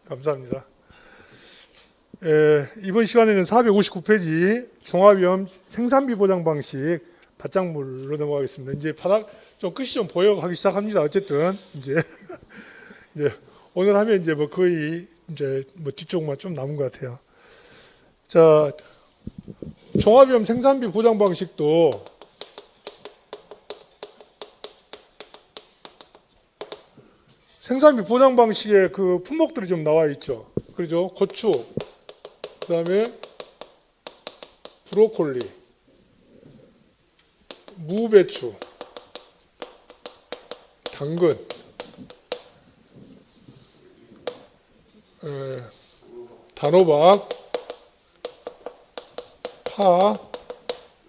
감사합니다. 이번 시간에는 459페이지 종합위험 생산비 보장 방식 바짝물로 넘어가겠습니다. 이제 바닥 좀 끝이 좀 보여가기 시작합니다. 어쨌든 이제 오늘 하면 이제 뭐 거의 이제 뭐 뒤쪽만 좀 남은 것 같아요. 자, 종합위험 생산비 보장 방식도 생산비 보장 방식의 그 품목들이 좀 나와 있죠. 그렇죠? 고추, 그다음에 브로콜리, 무배추, 당근, 단호박, 파,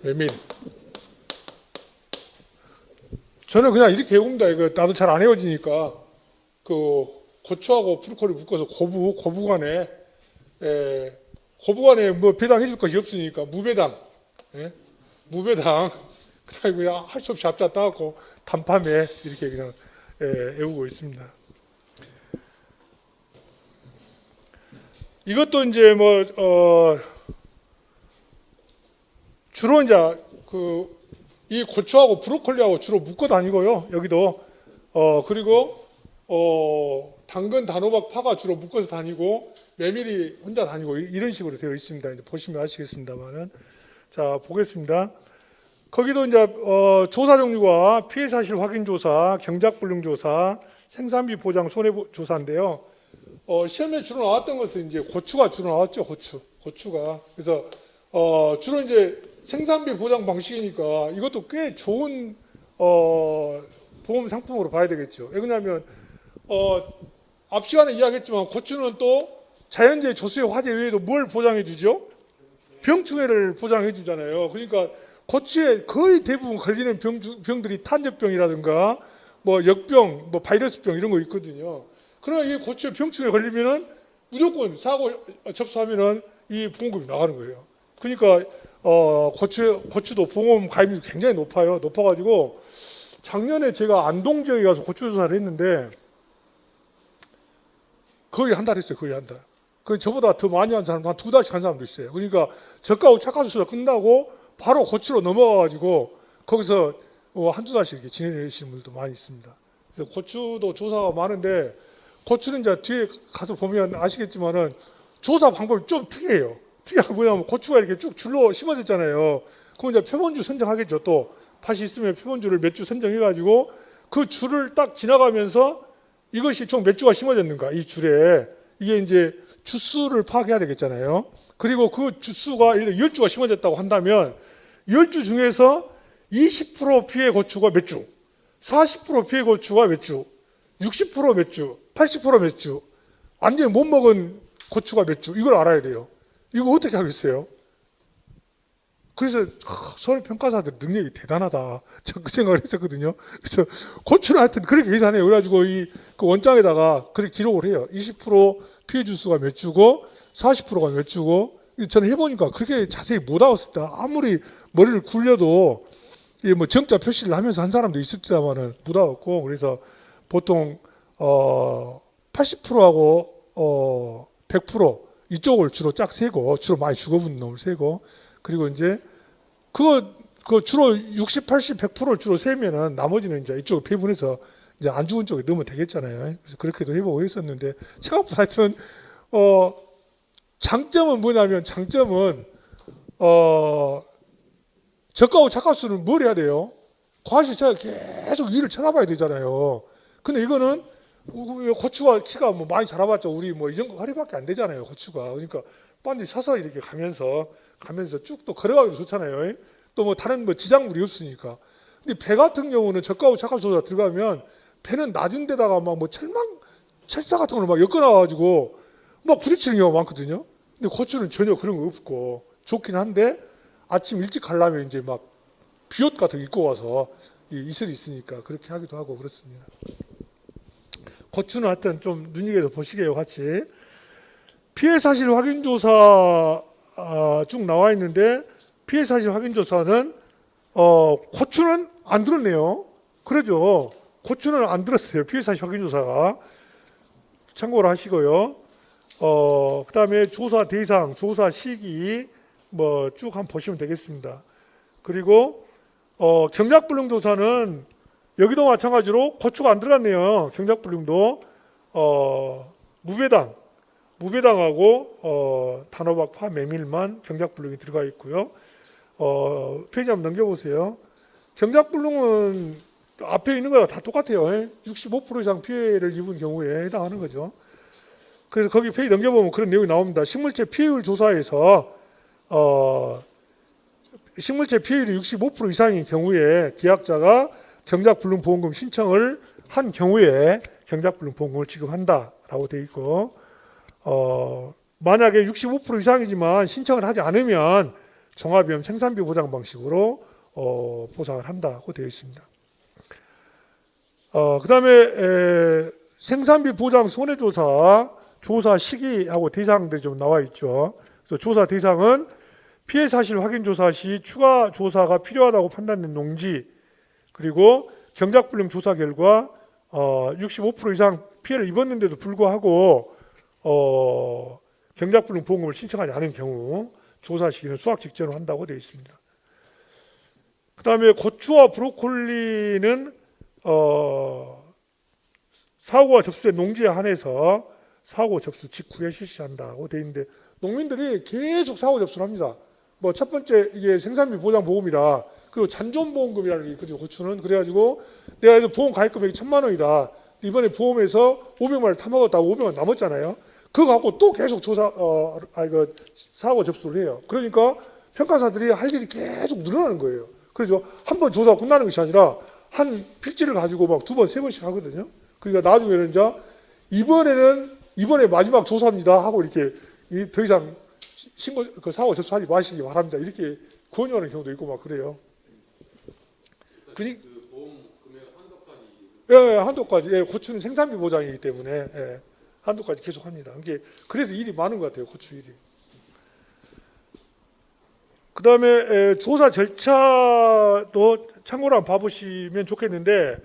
메밀. 저는 그냥 이렇게 해봅니다. 이거 나도 잘 안 헤어지니까 그 고추하고 브로콜리 묶어서 고부간에 뭐 배당해 줄 것이 없으니까 무배당, 무배당. 그다음에 그냥 할 수 없이 앞자 따갖고 단팜에 이렇게 그냥 애우고 있습니다. 이것도 이제 뭐 주로 이제 이 고추하고 브로콜리하고 주로 묶어 다니고요. 여기도 그리고 당근, 단호박, 파가 주로 묶어서 다니고 메밀이 혼자 다니고 이런 식으로 되어 있습니다. 이제 보시면 아시겠습니다만은. 자, 보겠습니다. 거기도 이제 조사 종류가 피해 사실 확인 조사, 경작 불능 조사, 생산비 보장 손해 조사인데요. 시험에 주로 나왔던 것은 이제 고추가 주로 나왔죠. 고추가. 그래서 주로 이제 생산비 보장 방식이니까 이것도 꽤 좋은 보험 상품으로 봐야 되겠죠. 왜냐하면 앞 시간에 이야기했지만 고추는 또 자연재해, 조수의 화재 외에도 뭘 보장해 주죠? 병충해를 보장해 주잖아요. 그러니까 고추에 거의 대부분 걸리는 병들이 탄저병이라든가 뭐 역병, 뭐 바이러스병 이런 거 있거든요. 그러나 이 고추에 병충해 걸리면은 무조건 사고 접수하면은 이 보험금이 나가는 거예요. 그러니까 고추도 보험 가입률이 굉장히 높아가지고 작년에 제가 안동 지역에 가서 고추 조사를 했는데 거의 한 달 했어요. 거의 한 달. 그 저보다 더 많이 한 사람 한 2달씩 한 사람도 있어요. 그러니까 저가하고 착가 조사 끝나고 바로 고추로 넘어가가지고 거기서 한두 달씩 이렇게 지내시는 분들도 많이 있습니다. 그래서 고추도 조사가 많은데 고추는 이제 뒤에 가서 보면 아시겠지만은 조사 방법이 좀 특이해요. 특이한 게 뭐냐면 고추가 이렇게 쭉 줄로 심어졌잖아요. 그럼 이제 표본주 선정하겠죠. 또 팥이 있으면 표본주를 몇 주 선정해가지고 그 줄을 딱 지나가면서 이것이 총 몇 주가 심어졌는가 이 줄에 이게 이제 주수를 파악해야 되겠잖아요. 그리고 그 주수가 10주가 심어졌다고 한다면 10주 중에서 20% 피해 고추가 몇 주, 40% 피해 고추가 몇 주, 60% 몇 주, 80% 몇 주, 완전히 못 먹은 고추가 몇 주, 이걸 알아야 돼요. 이거 어떻게 하겠어요? 그래서 손해평가사들 능력이 대단하다. 저 그 생각을 했었거든요. 그래서 고추는 하여튼 그렇게 계산해요. 그래가지고 그 원장에다가 그렇게 기록을 해요. 20% 피해 주수가 몇 주고 40%가 몇 주고 저는 해보니까 그렇게 자세히 못 알았습니다. 아무리 머리를 굴려도 뭐 정자 표시를 하면서 한 사람도 있었지만은 못 알았고 그래서 보통 80%하고 100% 이쪽을 주로 쫙 세고 주로 많이 죽어본 놈을 세고 그리고 이제 그거 주로 60, 80, 100%를 주로 세면은 나머지는 이제 이쪽을 배분해서 이제 안 죽은 쪽에 넣으면 되겠잖아요. 그래서 그렇게도 해보고 했었는데 생각보다 하여튼 장점은 뭐냐면 저가하고 착가수는 뭘 해야 돼요? 과실세가 계속 위를 쳐다봐야 되잖아요. 근데 이거는 고추가 키가 뭐 많이 자라봤자 우리 뭐 이 정도 허리밖에 안 되잖아요. 고추가. 그러니까 빤히 서서 이렇게 가면서 쭉 또 걸어가기도 좋잖아요. 또 뭐 다른 뭐 지작물이 없으니까. 근데 배 같은 경우는 저가하고 착가수가 들어가면 배는 낮은 데다가 막 뭐 철사 같은 거를 막 엮어놔가지고 막 부딪히는 경우가 많거든요. 근데 고추는 전혀 그런 거 없고 좋긴 한데 아침 일찍 가려면 이제 막 비옷 같은 거 입고 와서 이슬이 있으니까 그렇게 하기도 하고 그렇습니다. 고추는 하여튼 좀 눈여겨서 보시게요, 같이. 피해 사실 확인 조사 쭉 나와 있는데 피해 사실 확인 조사는 고추는 안 들었네요. 그러죠. 고추는 안 들었어요. 피해 사실 확인 조사가. 참고를 하시고요. 그다음에 조사 대상, 조사 시기 뭐 쭉 한번 보시면 되겠습니다. 그리고 경작불능조사는 여기도 마찬가지로 고추가 안 들어갔네요. 경작불능도 무배당하고 단호박파 메밀만 경작불능이 들어가 있고요. 페이지 한번 넘겨보세요. 경작불능은 앞에 있는 거랑 다 똑같아요. 65% 이상 피해를 입은 경우에 해당하는 거죠. 그래서 거기 페이지 넘겨보면 그런 내용이 나옵니다. 식물체 피해율 조사에서 식물체 피해율이 65% 이상인 경우에 계약자가 경작불능보험금 신청을 한 경우에 경작불능보험금을 지급한다라고 되어 있고, 만약에 65% 이상이지만 신청을 하지 않으면 종합위험 생산비 보장 방식으로 보상을 한다고 되어 있습니다. 그 다음에 생산비 보장 손해조사 조사 시기하고 대상들이 좀 나와 있죠. 그래서 조사 대상은 피해 사실 확인 조사 시 추가 조사가 필요하다고 판단된 농지, 그리고 경작불능 조사 결과 65% 이상 피해를 입었는데도 불구하고 경작불능 보험금을 신청하지 않은 경우 조사 시기는 수확 직전으로 한다고 되어 있습니다. 그 다음에 고추와 브로콜리는 사고가 접수된 농지에 한해서 사고 접수 직후에 실시한다고 되어 있는데, 농민들이 계속 사고 접수를 합니다. 뭐 첫 번째 이게 생산비 보장 보험이라, 그리고 잔존보험금이라는 게 있거든요. 고추는 그래가지고 내가 보험 가입 금액이 1,000만 원이다. 이번에 보험에서 500만 원을 타먹었다고 500만 원 남았잖아요. 그거 갖고 또 계속 사고 접수를 해요. 그러니까 평가사들이 할 일이 계속 늘어나는 거예요. 그래서 한 번 조사가 끝나는 것이 아니라 한 필지를 가지고 막 2번, 3번씩 하거든요. 그러니까 나중에는 이제 이번에 마지막 조사입니다 하고 이렇게 더 이상 사고 접수하지 마시기 바랍니다. 이렇게 권유하는 경우도 있고 막 그래요. 그 보험 금액 한도까지. 예, 한도까지. 예, 고추는 생산비 보장이기 때문에 예, 한도까지 계속 합니다. 그래서 일이 많은 것 같아요. 고추 일이. 그 다음에 조사 절차도 참고로 한번 봐보시면 좋겠는데,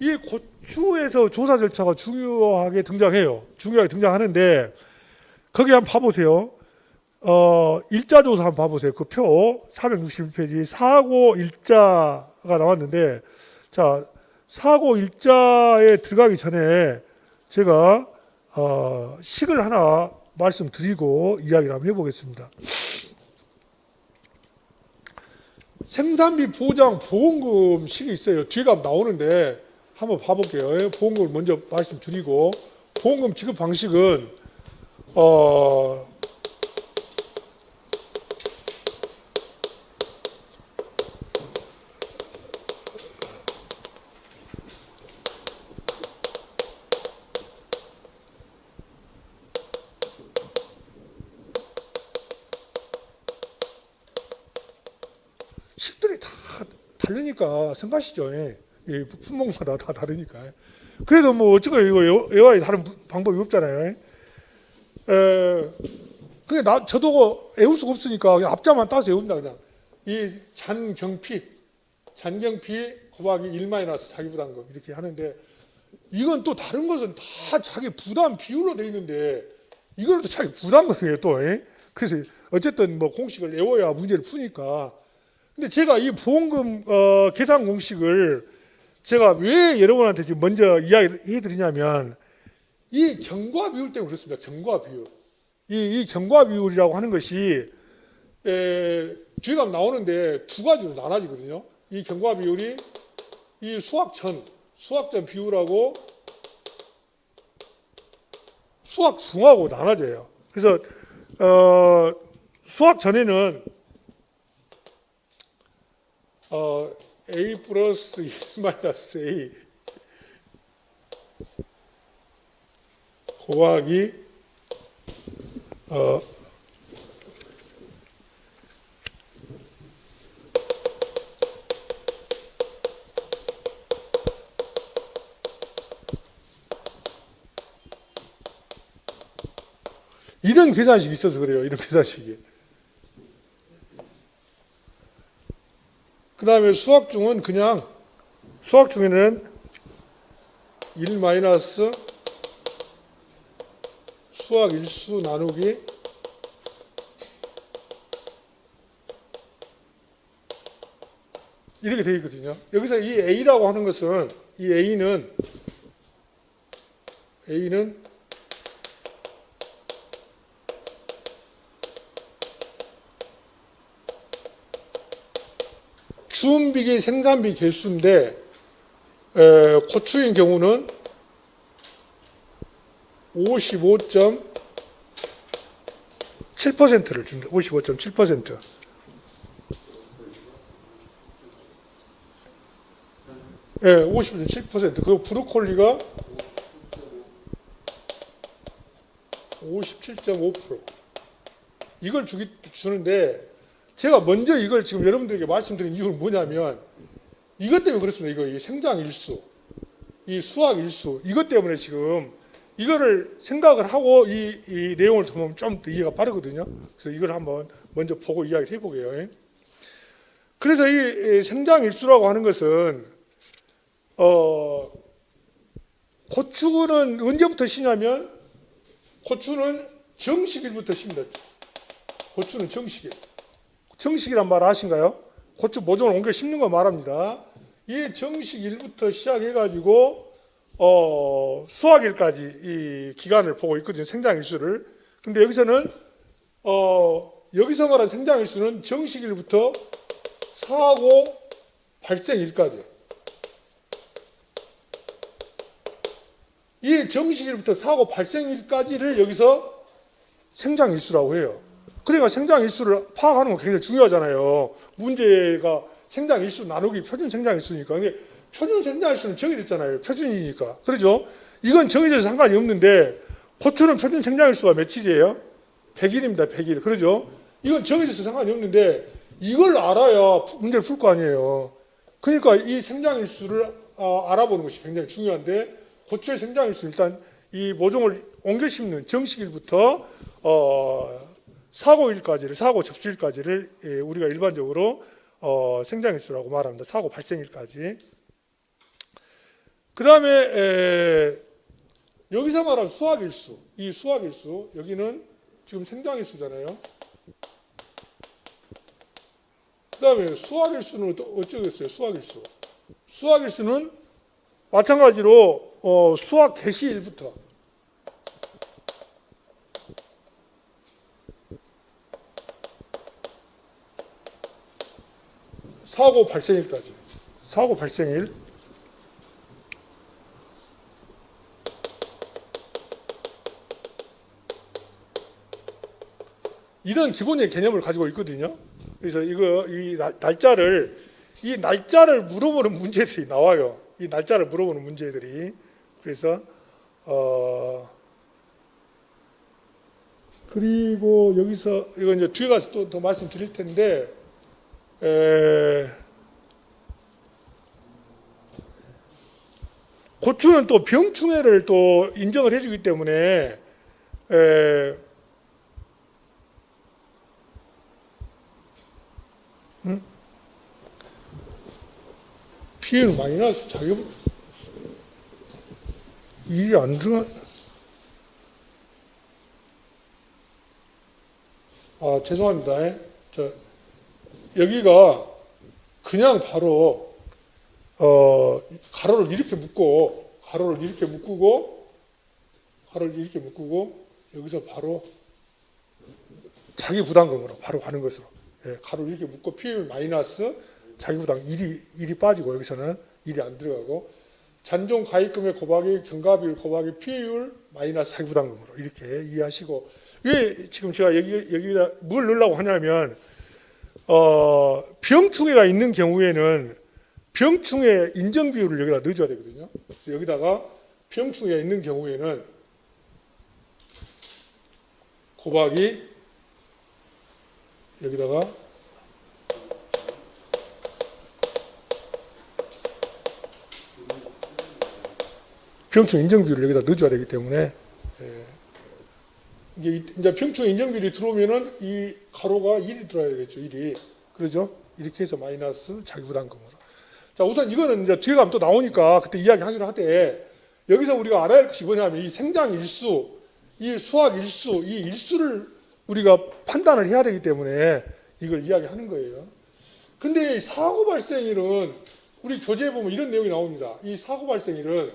이 고추에서 조사 절차가 중요하게 등장하는데 거기 한번 봐보세요. 일자조사 한번 봐보세요. 그 표 461페이지 사고 일자가 나왔는데, 자, 사고 일자에 들어가기 전에 제가 식을 하나 말씀드리고 이야기를 한번 해보겠습니다. 생산비 보장 보험금 식이 있어요. 뒤가 나오는데 한번 봐볼게요. 보험금을 먼저 말씀드리고, 보험금 지급 방식은 식들이 다 다르니까 성가시죠. 예, 품목마다 다 다르니까. 그래도 뭐 어쩌고 이거 외화에 다른 방법이 없잖아요. 그냥 저도 외울 수가 없으니까 그냥 앞자만 따서 외웁니다. 그냥 이 잔경피 곱하기 1 자기부담금 이렇게 하는데, 이건 또 다른 것은 다 자기 부담 비율로 되어 있는데 이거는 또 자기 부담금이에요 또. 그래서 어쨌든 뭐 공식을 외워야 문제를 푸니까. 근데 제가 이 보험금 계산 공식을 제가 왜 여러분한테 지금 먼저 이야기를 해드리냐면, 이 경과 비율 때문에 그렇습니다. 경과 비율. 이 경과 비율이라고 하는 것이 뒤에 가면 나오는데 두 가지로 나눠지거든요. 이 경과 비율이 이 수확전 비율하고 수확중하고 나눠져요. 그래서 수확 전에는 A 플러스 1 마이너스 A 곱하기 이런 계산식이 있어서 그래요. 이런 계산식이. 그 다음에 수확중은 그냥 수확중에는 1 마이너스 수학 일수 나누기 이렇게 되어 있거든요. 여기서 이 A라고 하는 것은 이 A는 주음비계 생산비 개수인데 고추인 경우는 55.7%를 줍니다. 55.7%. 예, 50.7%. 그리고 브로콜리가 57.5%. 이걸 주는데 제가 먼저 이걸 지금 여러분들에게 말씀드린 이유는 뭐냐면 이것 때문에 그렇습니다. 이거 이 생장 일수, 이 수학 일수 이것 때문에 지금 이거를 생각을 하고 이 내용을 보면 좀 더 이해가 빠르거든요. 그래서 이걸 한번 먼저 보고 이야기를 해보게요. 그래서 이 생장 일수라고 하는 것은 고추는 언제부터 쉬냐면 고추는 정식일부터 쉽니다. 고추는 정식일. 정식이란 말 아신가요? 고추 모종을 옮겨 심는 거 말합니다. 이 정식일부터 시작해가지고 수확일까지 이 기간을 보고 있거든요. 생장일수를. 근데 여기서는 여기서 말한 생장일수는 정식일부터 사고 발생일까지. 이 정식일부터 사고 발생일까지를 여기서 생장일수라고 해요. 그러니까 생장일수를 파악하는 건 굉장히 중요하잖아요. 문제가 생장일수 나누기 표준 생장일수니까. 이게 표준 생장일수는 정해졌잖아요. 표준이니까. 그렇죠? 이건 정해져서 상관이 없는데 고추는 표준 생장일수가 며칠이에요? 100일입니다. 100일. 그렇죠? 이건 정해져서 상관이 없는데 이걸 알아야 문제를 풀 거 아니에요. 그러니까 이 생장일수를 알아보는 것이 굉장히 중요한데 고추의 생장일수 일단 이 모종을 옮겨 심는 정식일부터 사고일까지를 사고 접수일까지를 우리가 일반적으로 생장일수라고 말합니다. 사고 발생일까지. 그 다음에 여기서 말한 수확일수, 이 수확일수 여기는 지금 생장일수잖아요. 그 다음에 수확일수는 어쩌겠어요? 수확일수. 수확일수는 마찬가지로 수확 개시일부터 사고 발생일까지. 사고 발생일. 이런 기본적인 개념을 가지고 있거든요. 그래서 이 날짜를 물어보는 문제들이 나와요. 이 날짜를 물어보는 문제들이. 그래서 그리고 여기서 이거 이제 뒤에 가서 또 더 말씀드릴 텐데 고추는 또 병충해를 또 인정을 해주기 때문에 피해는 많이 나서 자기 일이 안 들어가. 죄송합니다. 여기가 그냥 바로 가로를 이렇게 묶고 여기서 바로 자기 부담금으로 바로 가는 것으로. 가로를 이렇게 묶고 PL 마이너스 자기 부담 일이 빠지고 여기서는 일이 안 들어가고 잔존 가입금액 곱하기 경과비율 곱하기 PL 마이너스 자기 부담금으로 이렇게 이해하시고 왜 지금 제가 여기다 뭘 넣으려고 하냐면 병충해가 있는 경우에는 병충해 인정 비율을 여기다 넣어줘야 되거든요. 그래서 여기다가 병충해가 있는 경우에는 곱하기 여기다가 병충 인정 비율을 여기다 넣어줘야 되기 때문에 이게 이제 병충 인정 비율이 들어오면은 이 가로가 1이 들어야 되겠죠. 1이. 그러죠? 이렇게 해서 마이너스 자기 부담금으로. 자, 우선 이거는 이제 뒤에 가면 또 나오니까 그때 이야기하기로 하되 여기서 우리가 알아야 할 것이 뭐냐면 이 생장 일수 이 수학 일수, 이 일수를 우리가 판단을 해야 되기 때문에 이걸 이야기하는 거예요. 근데 이 사고 발생일은 우리 교재에 보면 이런 내용이 나옵니다. 이 사고 발생일은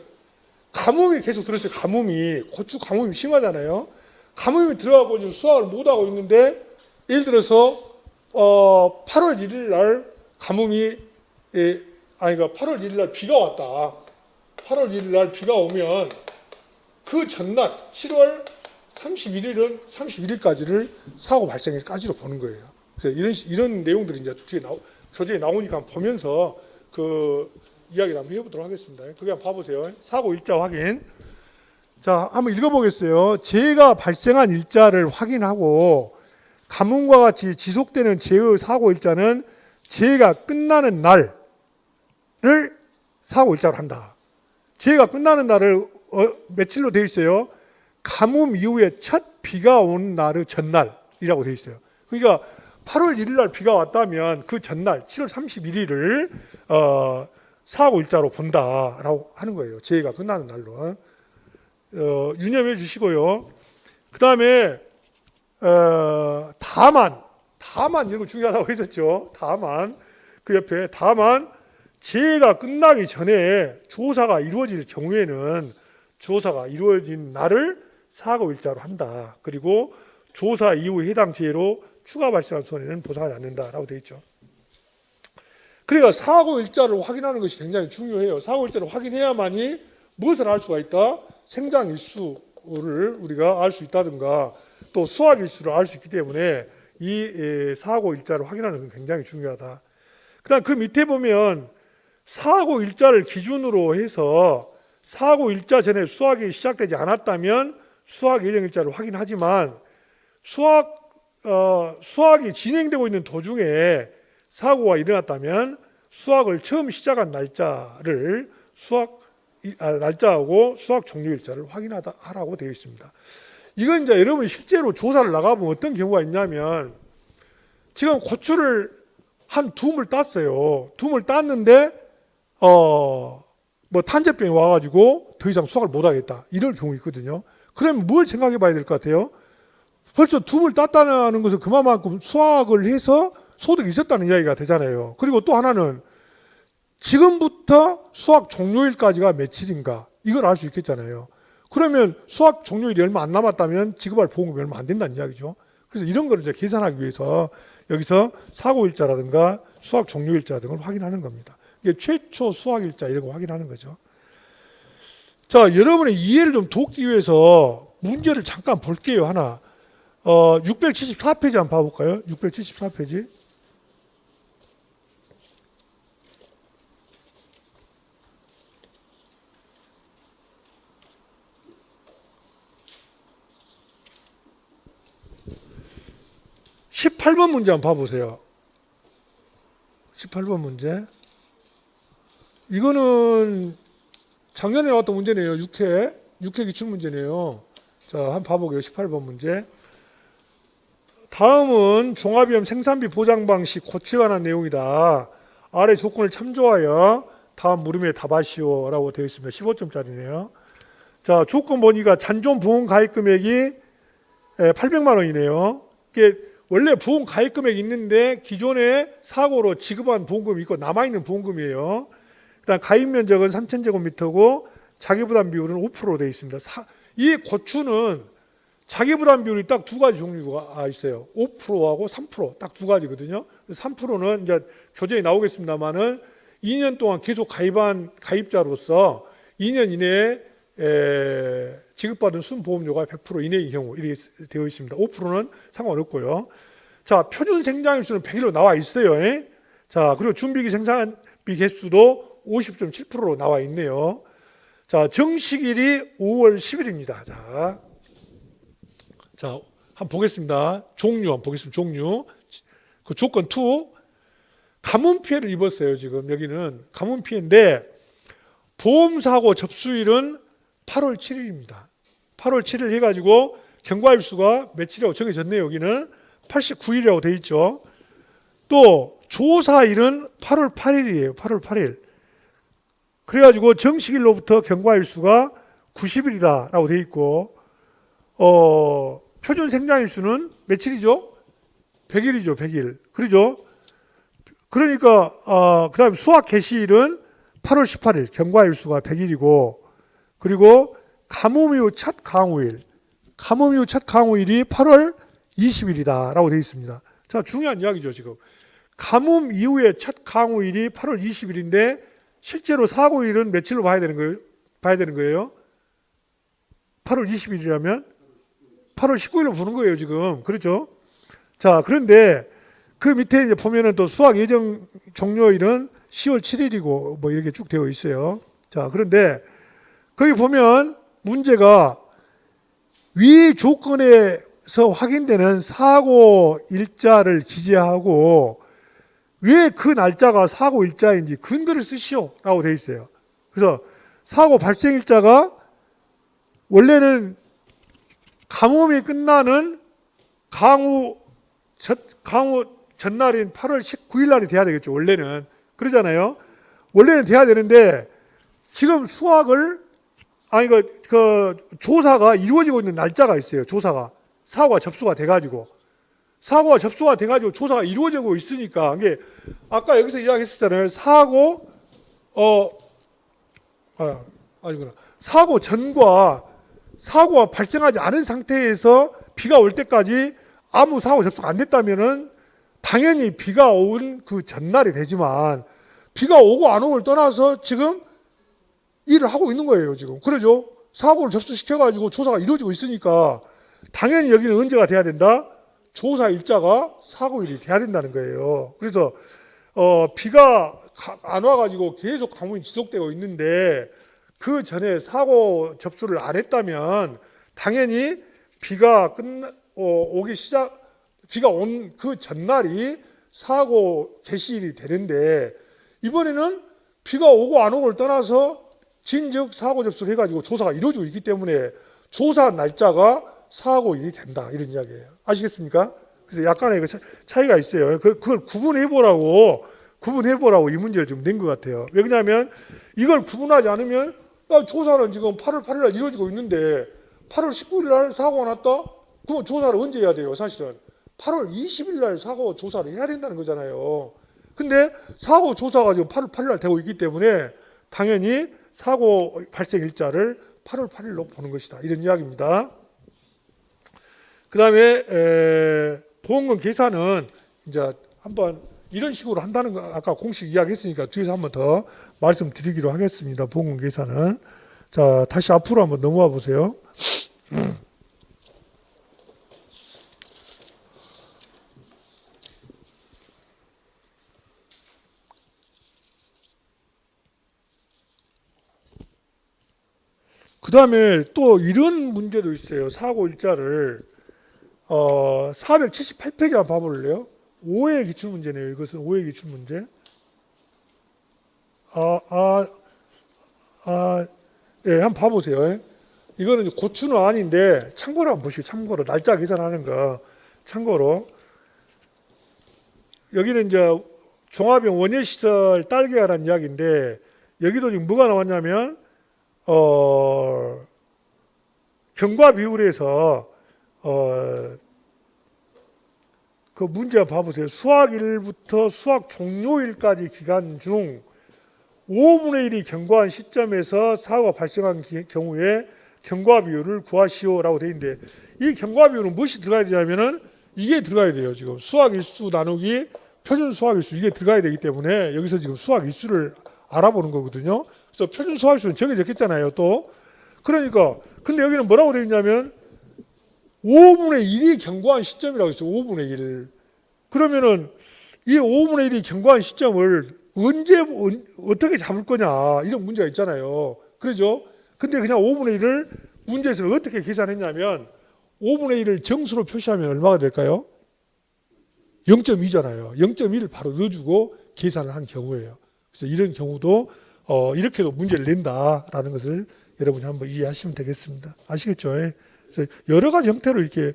가뭄이 계속 들었어요. 가뭄이, 고추 가뭄이 심하잖아요. 가뭄이 들어가고 지금 수확을 못 하고 있는데, 예를 들어서 8월 1일 날 가뭄이 그러니까 8월 1일 날 비가 왔다. 8월 1일 날 비가 오면 그 전날 7월 31일까지를 사고 발생일까지로 보는 거예요. 그래서 이런 내용들이 이제 뒤에 교재에 나오니까 보면서 그 이야기를 한번 해보도록 하겠습니다. 그게 한번 봐보세요. 사고 일자 확인. 자, 한번 읽어보겠어요. 재해가 발생한 일자를 확인하고 가뭄과 같이 지속되는 재해 사고 일자는 재해가 끝나는 날을 사고 일자로 한다. 재해가 끝나는 날을 며칠로 되어 있어요. 가뭄 이후에 첫 비가 온 날의 전날이라고 되어 있어요. 그러니까 8월 1일 날 비가 왔다면 그 전날 7월 31일을 사고 일자로 본다라고 하는 거예요. 재해가 끝나는 날로. 유념해 주시고요. 그 다음에 다만 이런 거 중요하다고 했었죠. 다만 그 옆에 다만 재해가 끝나기 전에 조사가 이루어질 경우에는 조사가 이루어진 날을 사고 일자로 한다. 그리고 조사 이후 해당 재해로 추가 발생한 손해는 보상하지 않는다라고 되어 있죠. 그러니까 사고 일자를 확인하는 것이 굉장히 중요해요. 사고 일자를 확인해야만이 무엇을 알 수가 있다? 생장 일수를 우리가 알 수 있다든가 또 수확 일수를 알 수 있기 때문에 이 사고 일자를 확인하는 것은 굉장히 중요하다. 그다음 그 밑에 보면 사고 일자를 기준으로 해서 사고 일자 전에 수확이 시작되지 않았다면 수확 예정 일자를 확인하지만 수확이 진행되고 있는 도중에 사고가 일어났다면 수확을 처음 시작한 날짜를 날짜하고 수확 종료 일자를 확인하라고 되어 있습니다. 이건 이제 여러분이 실제로 조사를 나가보면 어떤 경우가 있냐면 지금 고추를 한 둠을 땄어요. 둠을 땄는데 뭐 탄저병이 와가지고 더 이상 수확을 못하겠다. 이럴 경우 있거든요. 그러면 뭘 생각해 봐야 될 것 같아요? 벌써 둠을 땄다는 것은 그만큼 수확을 해서 소득이 있었다는 이야기가 되잖아요. 그리고 또 하나는 지금부터 수확 종료일까지가 며칠인가 이걸 알 수 있겠잖아요. 그러면 수확 종료일이 얼마 안 남았다면 지급할 보험금이 얼마 안 된다는 이야기죠. 그래서 이런 걸 이제 계산하기 위해서 여기서 사고일자라든가 수확 종료일자 등을 확인하는 겁니다. 이게 최초 수확일자 이런 거 확인하는 거죠. 자, 여러분의 이해를 좀 돕기 위해서 문제를 잠깐 볼게요. 하나. 674페이지 한번 봐볼까요? 674페이지. (18번) 문제 한번 봐보세요. 18번 문제. 이거는 작년에 나왔던 문제네요. 6회 기출문제네요. 자, 한번 봐보게요. 18번 문제. 다음은 종합위험 생산비 보장 방식 고치에 관한 내용이다. 아래 조건을 참조하여 다음 물음에 답하시오 라고 되어 있습니다. 15점짜리네요. 자, 조건 보니까 잔존 보험 가입 금액이 800만 원이네요. 이게 원래 보험 가입 금액이 있는데 기존에 사고로 지급한 보험금이 있고 남아있는 보험금이에요. 그다음 가입 면적은 3,000제곱미터고 자기부담 비율은 5%로 되어 있습니다. 이 고추는 자기부담 비율이 딱 두 가지 종류가 있어요. 5%하고 3% 딱 두 가지거든요. 3%는 이제 교재에 나오겠습니다만은 2년 동안 계속 가입한 가입자로서 2년 이내에 지급받은 순보험료가 100% 이내의 경우 이렇게 되어 있습니다. 5%는 상관없고요. 자, 표준 생장일수는 100일로 나와 있어요. 자, 그리고 준비기 생산비 개수도 50.7%로 나와 있네요. 자, 정식일이 5월 10일입니다. 자, 한번 보겠습니다. 종류 한번 보겠습니다. 종류. 그 조건 2. 가뭄 피해를 입었어요. 지금 여기는 가뭄 피해인데 보험사고 접수일은 8월 7일입니다. 8월 7일 해가지고 경과일수가 며칠이라고 정해졌네요. 여기는 89일이라고 되어 있죠. 또 조사일은 8월 8일이에요. 8월 8일. 그래가지고 정식일로부터 경과일수가 90일이다라고 되어 있고 표준 생장일수는 며칠이죠? 100일이죠, 100일. 그러죠? 그러니까 그다음 수학 개시일은 8월 18일, 경과일수가 100일이고, 그리고 가뭄 이후 첫 강우일, 가뭄 이후 첫 강우일이 8월 20일이다라고 되어 있습니다. 자, 중요한 이야기죠, 지금. 가뭄 이후에 첫 강우일이 8월 20일인데 실제로 사고일은 며칠로 봐야 되는 거예요? 8월 20일이라면 8월 19일로 보는 거예요, 지금. 그렇죠? 자, 그런데 그 밑에 이제 보면은 또 수학 예정 종료일은 10월 7일이고 뭐 이렇게 쭉 되어 있어요. 자, 그런데 거기 보면 문제가 위 조건에서 확인되는 사고 일자를 기재하고 왜 그 날짜가 사고 일자인지 근거를 쓰시오 라고 되어 있어요. 그래서 사고 발생 일자가 원래는 가뭄이 끝나는 강우 전날인 8월 19일 날이 돼야 되겠죠. 원래는. 그러잖아요. 원래는 돼야 되는데 지금 그 조사가 이루어지고 있는 날짜가 있어요. 조사가. 사고가 접수가 돼가지고 조사가 이루어지고 있으니까 이게 아까 여기서 이야기했었잖아요. 사고 전과 사고가 발생하지 않은 상태에서 비가 올 때까지 아무 사고 접수가 안 됐다면은 당연히 비가 온 그 전날이 되지만 비가 오고 안 오고를 떠나서 지금 일을 하고 있는 거예요, 지금. 그러죠? 사고를 접수시켜가지고 조사가 이루어지고 있으니까 당연히 여기는 언제가 돼야 된다? 조사 일자가 사고일이 돼야 된다는 거예요. 그래서 비가 안 와가지고 계속 가뭄이 지속되고 있는데 그 전에 사고 접수를 안 했다면 당연히 비가 온 그 전날이 사고 개시일이 되는데 이번에는 비가 오고 안 오고를 떠나서 진즉 사고 접수를 해가지고 조사가 이루어지고 있기 때문에 조사 날짜가 사고일이 된다 이런 이야기예요. 아시겠습니까? 그래서 약간의 그 차이가 있어요. 그걸 구분해보라고 이 문제를 좀 낸 것 같아요. 왜냐하면 이걸 구분하지 않으면 조사는 지금 8월 8일 날 이루어지고 있는데 8월 19일 날 사고가 났다? 그럼 조사를 언제 해야 돼요? 사실은 8월 20일 날 사고 조사를 해야 된다는 거잖아요. 근데 사고 조사가 지금 8월 8일 날 되고 있기 때문에 당연히 사고 발생 일자를 8월 8일로 보는 것이다. 이런 이야기입니다. 그 다음에 보험금 계산은 이제 한번 이런 식으로 한다는 거 아까 공식 이야기했으니까 뒤에서 한번 더 말씀드리기로 하겠습니다. 보험금 계산은. 자, 다시 앞으로 한번 넘어와 보세요. 그 다음에 또 이런 문제도 있어요. 사고 일자를 478페이지 한번 봐볼래요? 5회 기출문제네요. 이것은 5회 기출문제. 예, 한번 봐보세요. 이거는 고추는 아닌데 참고로 한번 보시고 참고로 날짜 계산하는 거 참고로 여기는 이제 종합형 원예시설 딸기가라는 이야기인데 여기도 지금 뭐가 나왔냐면 경과 비율에서 그 문제 봐보세요. 수학일부터 수학 종료일까지 기간 중 5분의 1이 경과한 시점에서 사고가 발생한 경우에 경과 비율을 구하시오라고 되어 있는데 이 경과 비율은 무엇이 들어가야 되냐면은 이게 들어가야 돼요. 지금 수학일수 나누기 표준 수학일수 이게 들어가야 되기 때문에 여기서 지금 수학일수를 알아보는 거거든요. 그래서 표준 수학일수는 정해졌겠잖아요. 또 그러니까 근데 여기는 뭐라고 되어 있냐면 5분의 1이 경과한 시점이라고 했어요. 5분의 1. 그러면은 이 5분의 1이 경과한 시점을 어떻게 잡을 거냐 이런 문제가 있잖아요. 그러죠? 근데 그냥 5분의 1을 문제에서 어떻게 계산했냐면 5분의 1을 정수로 표시하면 얼마가 될까요? 0.2잖아요. 0.1을 바로 넣어주고 계산을 한 경우예요. 그래서 이런 경우도 이렇게도 문제를 낸다라는 것을 여러분이 한번 이해하시면 되겠습니다. 아시겠죠? 그래서 여러 가지 형태로 이렇게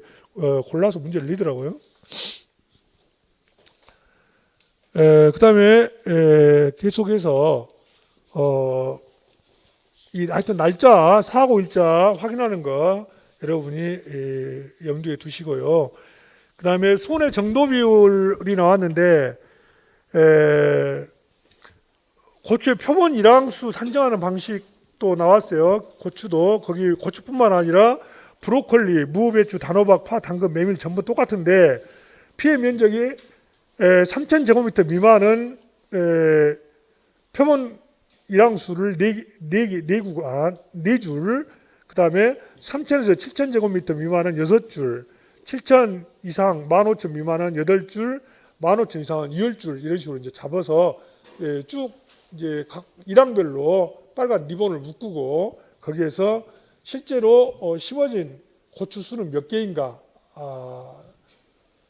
골라서 문제를 내더라고요. 그 다음에 계속해서 하여튼 날짜, 사고 일자 확인하는 거 여러분이 염두에 두시고요. 그 다음에 손의 정도 비율이 나왔는데 고추의 표본 일항수 산정하는 방식도 나왔어요. 고추도 거기 고추뿐만 아니라 브로콜리, 무, 배추, 단호박, 파, 당근, 메밀 전부 똑같은데 피해 면적이 3,000제곱미터 미만은 표본 일항수를 4줄, 그 다음에 3,000에서 7,000제곱미터 미만은 6줄, 7,000 이상 15,000 미만은 8줄, 15,000 이상은 10줄 이런 식으로 이제 잡아서 쭉 이제 각 일항별로 빨간 리본을 묶고 거기에서 실제로 심어진 고추 수는 몇 개인가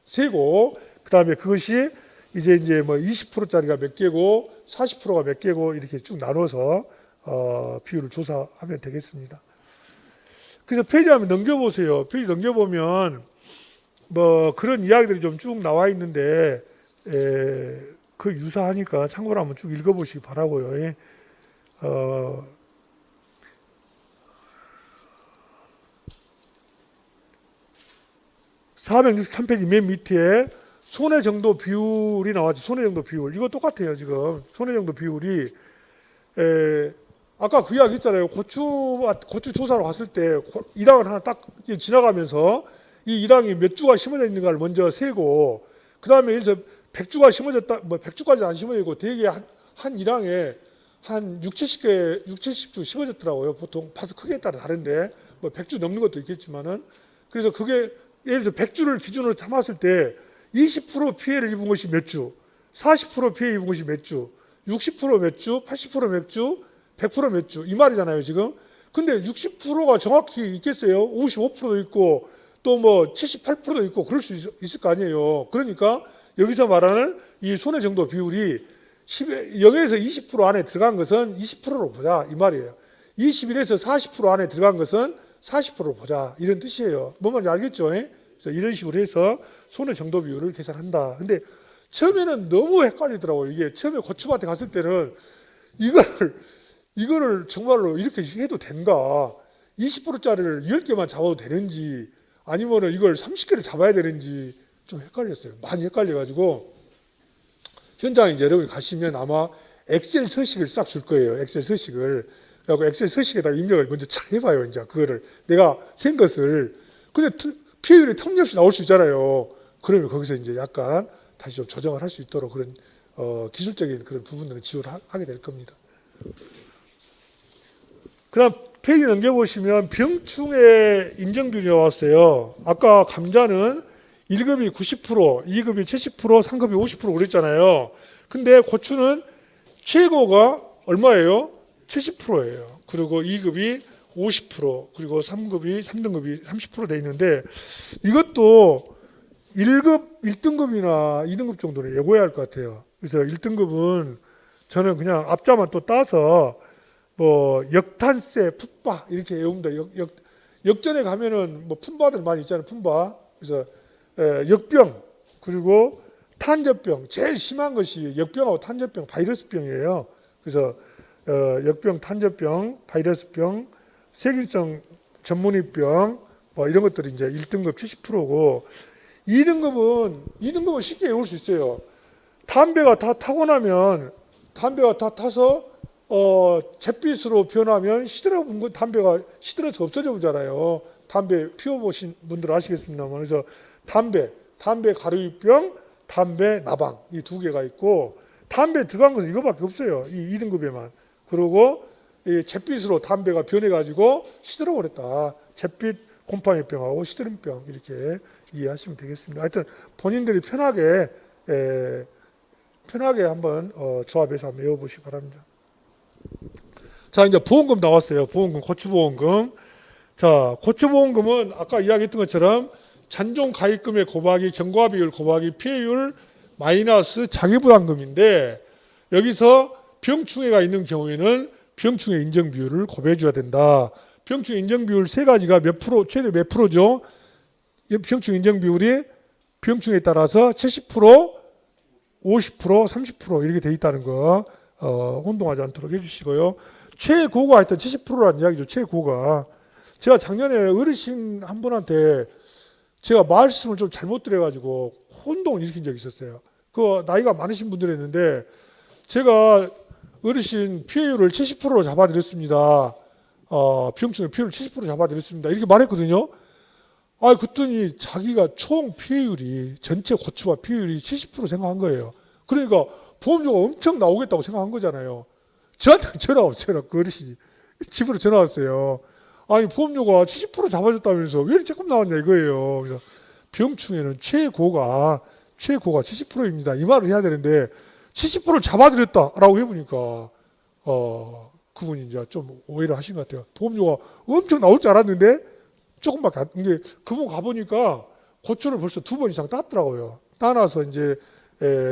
세고 그다음에 그것이 이제 뭐 20%짜리가 몇 개고 40%가 몇 개고 이렇게 쭉 나눠서 비율을 조사하면 되겠습니다. 그래서 페이지 한번 넘겨보세요. 페이지 넘겨보면 뭐 그런 이야기들이 좀 쭉 나와 있는데 그 유사하니까 참고로 한번 쭉 읽어보시기 바라고요. 463페이지 맨 밑에 손해 정도 비율이 나왔죠. 손해 정도 비율. 이거 똑같아요, 지금. 손해 정도 비율이 아까 그 이야기 했잖아요. 고추 조사로 갔을 때 일항을 하나 딱 지나가면서 이 일항이 몇 주가 심어져 있는가를 먼저 세고 그다음에 여기서 100주가 심어졌다. 뭐 100주까지 안 심어지고 대개 한 일항에 한 70주 심어졌더라고요. 보통 파스 크기에 따라 다른데 뭐 100주 넘는 것도 있겠지만은 그래서 그게 예를 들어 100주를 기준으로 삼았을 때 20% 피해를 입은 것이 몇 주, 40% 피해 입은 것이 몇 주, 60% 몇 주, 80% 몇 주, 100% 몇 주 이 말이잖아요 지금. 근데 60%가 정확히 있겠어요? 55%도 있고 또 뭐 78%도 있고 그럴 수 있을 거 아니에요. 그러니까 여기서 말하는 이 손해 정도 비율이 0에서 20% 안에 들어간 것은 20%로 보자 이 말이에요. 21에서 40% 안에 들어간 것은 40%로 보자 이런 뜻이에요. 뭔 말인지 알겠죠? 그래서 이런 식으로 해서 손해 정도 비율을 계산한다. 근데 처음에는 너무 헷갈리더라고요. 이게 처음에 고추밭에 갔을 때는 이거를 정말로 이렇게 해도 된가? 20%짜리를 10개만 잡아도 되는지 아니면은 이걸 30개를 잡아야 되는지 좀 헷갈렸어요. 많이 헷갈려가지고 현장에 이제 여러분이 가시면 아마 엑셀 서식을 싹 줄 거예요. 엑셀 서식을. 그래서 엑셀 서식에다 입력을 먼저 잘 해봐요. 이제 그거를 내가 센 것을. 근데 피해율이 터무니없이 나올 수 있잖아요. 그러면 거기서 이제 약간 다시 좀 조정을 할 수 있도록 그런 기술적인 그런 부분들은 지원을 하게 될 겁니다. 그다음 페이지 넘겨보시면 병충해 인정비율이 나왔어요. 아까 감자는 1급이 90%, 2급이 70%, 3급이 50% 그랬잖아요. 근데 고추는 최고가 얼마예요? 70%예요. 그리고 2급이 50%, 그리고 3등급이 30% 돼 있는데 이것도 1등급이나 2등급 정도는 예고해야 할 것 같아요. 그래서 1등급은 저는 그냥 앞자만 또 따서 뭐 역탄세, 풋바 이렇게 외웁니다. 역전에 가면은 뭐 품바들 많이 있잖아요. 품바. 그래서 역병 그리고 탄저병 제일 심한 것이 역병하고 탄저병, 바이러스병이에요. 그래서 역병, 탄저병, 바이러스병, 세균성 전문의병 뭐 이런 것들이 이제 1등급 70%고 2등급은 쉽게 외울 수 있어요. 담배가 다 타고 나면 담배가 다 타서 잿빛으로 변하면 시들어본 거 담배가 시들어서 없어져 보잖아요. 담배 피워보신 분들 아시겠습니다만 그래서 담배 가루병, 담배 나방 이 두 개가 있고 담배 들어간 것은 이거밖에 없어요. 이 2등급에만. 그리고 이 잿빛으로 담배가 변해가지고 시들어 버렸다. 잿빛 곰팡이병하고 시드름병 이렇게 이해하시면 되겠습니다. 하여튼 본인들이 편하게 한번 조합해서 한번 외워보시기 바랍니다. 자 이제 보험금 나왔어요. 보험금, 고추보험금. 자 고추보험금은 아까 이야기했던 것처럼 잔존 가입금의 곱하기 경과비율 곱하기 피해율 마이너스 자기부담금인데 여기서 병충해가 있는 경우에는 병충해 인정비율을 곱해 줘야 된다. 병충해 인정비율 세 가지가 몇 프로, 최대 몇 프로죠? 병충해 인정비율이 병충해에 따라서 70%, 50%, 30% 이렇게 돼 있다는 거 혼동하지 않도록 해주시고요. 최고가 하여튼 70%라는 이야기죠. 최고가. 제가 작년에 어르신 한 분한테 제가 말씀을 좀 잘못 드려가지고 혼동을 일으킨 적이 있었어요. 그 나이가 많으신 분들이었는데 제가 어르신 피해율을 70%로 잡아드렸습니다. 비용증의 피해율 70% 잡아드렸습니다. 이렇게 말했거든요. 그랬더니 자기가 총 피해율이 전체 고추와 피해율이 70% 생각한 거예요. 그러니까 보험료가 엄청 나오겠다고 생각한 거잖아요. 저한테 전화 왔어요. 그 어르신이 집으로 전화 왔어요. 보험료가 70% 잡아줬다면서 왜 이렇게 조금 나왔냐 이거예요. 그래서 비용충에는 최고가 70%입니다. 이 말을 해야 되는데 70%를 잡아드렸다라고 해보니까 그분이 이제 좀 오해를 하신 것 같아요. 보험료가 엄청 나올 줄 알았는데 조금밖에 안. 근데 그분 가보니까 고초를 벌써 2번 이상 땄더라고요. 따놔서 이제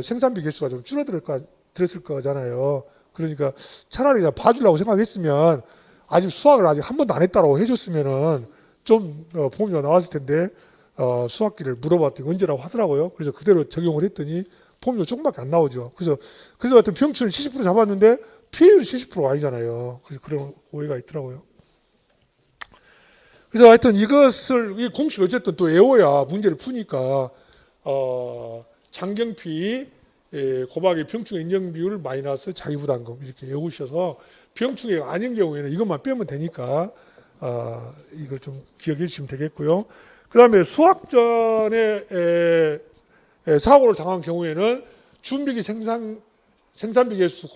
생산비 개수가 좀 줄어들었을 거잖아요. 그러니까 차라리 그냥 봐주려고 생각했으면 아직 수확을 아직 한 번도 안 했다라고 해줬으면은 좀 보험료가 나왔을 텐데 수확기를 물어봤더니 언제라고 하더라고요. 그래서 그대로 적용을 했더니 보험료 조금밖에 안 나오죠. 그래서 하여튼 병충을 70% 잡았는데 피해율이 70%가 아니잖아요. 그래서 그런 오해가 있더라고요. 그래서 하여튼 이것을 이 공식 어쨌든 또 외워야 문제를 푸니까 장경피 고박의 병충 인정 비율 마이너스 자기부담금 이렇게 외우셔서 병충해 아닌 경우에는 이것만 빼면 되니까 이걸 좀 기억해 주시면 되겠고요. 그 다음에 수확 전에 사고를 당한 경우에는 준비기 생산비 개수